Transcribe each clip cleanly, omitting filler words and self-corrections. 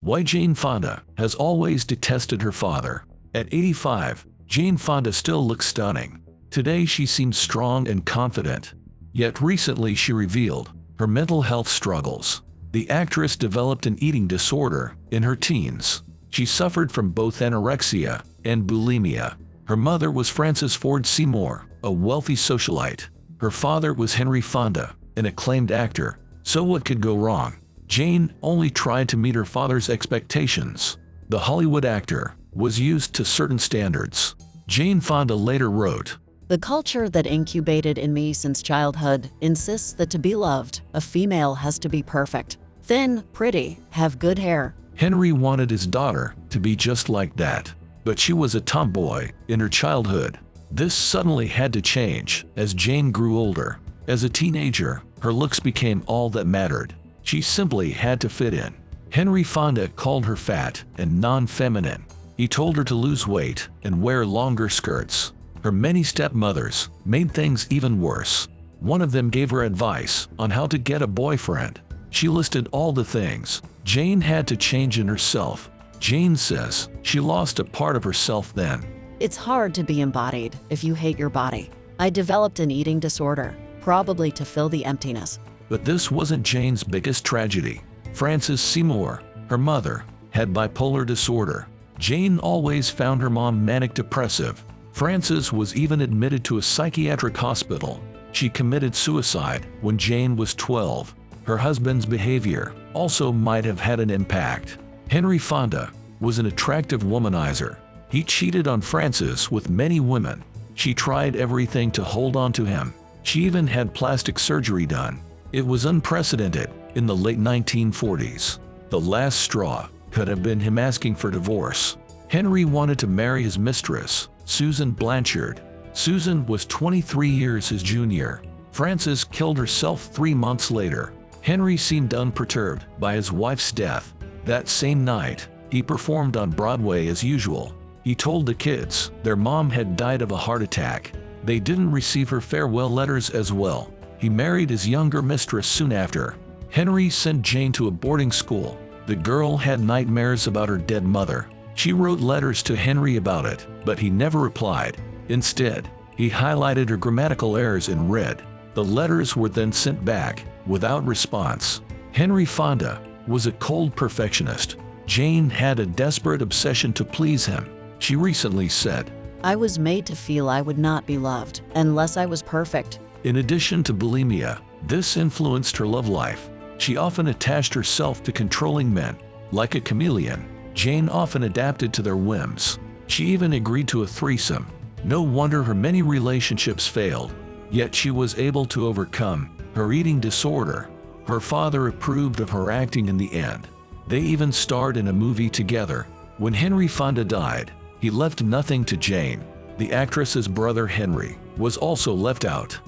Why Jane Fonda has always detested her father. At 85, Jane Fonda still looks stunning. Today she seems strong and confident. Yet recently she revealed her mental health struggles. The actress developed an eating disorder in her teens. She suffered from both anorexia and bulimia. Her mother was Frances Ford Seymour, a wealthy socialite. Her father was Henry Fonda, an acclaimed actor. So what could go wrong? Jane only tried to meet her father's expectations. The Hollywood actor was used to certain standards. Jane Fonda later wrote, "The culture that incubated in me since childhood insists that to be loved, a female has to be perfect, thin, pretty, have good hair." Henry wanted his daughter to be just like that, but she was a tomboy in her childhood. This suddenly had to change as Jane grew older. As a teenager, her looks became all that mattered. She simply had to fit in. Henry Fonda called her fat and non-feminine. He told her to lose weight and wear longer skirts. Her many stepmothers made things even worse. One of them gave her advice on how to get a boyfriend. She listed all the things Jane had to change in herself. Jane says she lost a part of herself then. "It's hard to be embodied if you hate your body. I developed an eating disorder, probably to fill the emptiness." But this wasn't Jane's biggest tragedy. Frances Seymour, her mother, had bipolar disorder. Jane always found her mom manic-depressive. Frances was even admitted to a psychiatric hospital. She committed suicide when Jane was 12. Her husband's behavior also might have had an impact. Henry Fonda was an attractive womanizer. He cheated on Frances with many women. She tried everything to hold on to him. She even had plastic surgery done. It was unprecedented in the late 1940s. The last straw could have been him asking for divorce. Henry wanted to marry his mistress, Susan Blanchard. Susan was 23 years his junior. Frances killed herself 3 months later. Henry seemed unperturbed by his wife's death. That same night, he performed on Broadway as usual. He told the kids their mom had died of a heart attack. They didn't receive her farewell letters as well. He married his younger mistress soon after. Henry sent Jane to a boarding school. The girl had nightmares about her dead mother. She wrote letters to Henry about it, but he never replied. Instead, he highlighted her grammatical errors in red. The letters were then sent back without response. Henry Fonda was a cold perfectionist. Jane had a desperate obsession to please him. She recently said, "I was made to feel I would not be loved unless I was perfect." In addition to bulimia, this influenced her love life. She often attached herself to controlling men. Like a chameleon, Jane often adapted to their whims. She even agreed to a threesome. No wonder her many relationships failed. Yet she was able to overcome her eating disorder. Her father approved of her acting in the end. They even starred in a movie together. When Henry Fonda died, he left nothing to Jane. The actress's brother Henry was also left out.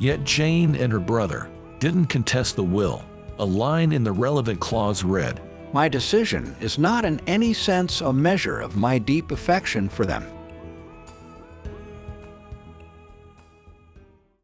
Yet Jane and her brother didn't contest the will. A line in the relevant clause read, "My decision is not in any sense a measure of my deep affection for them."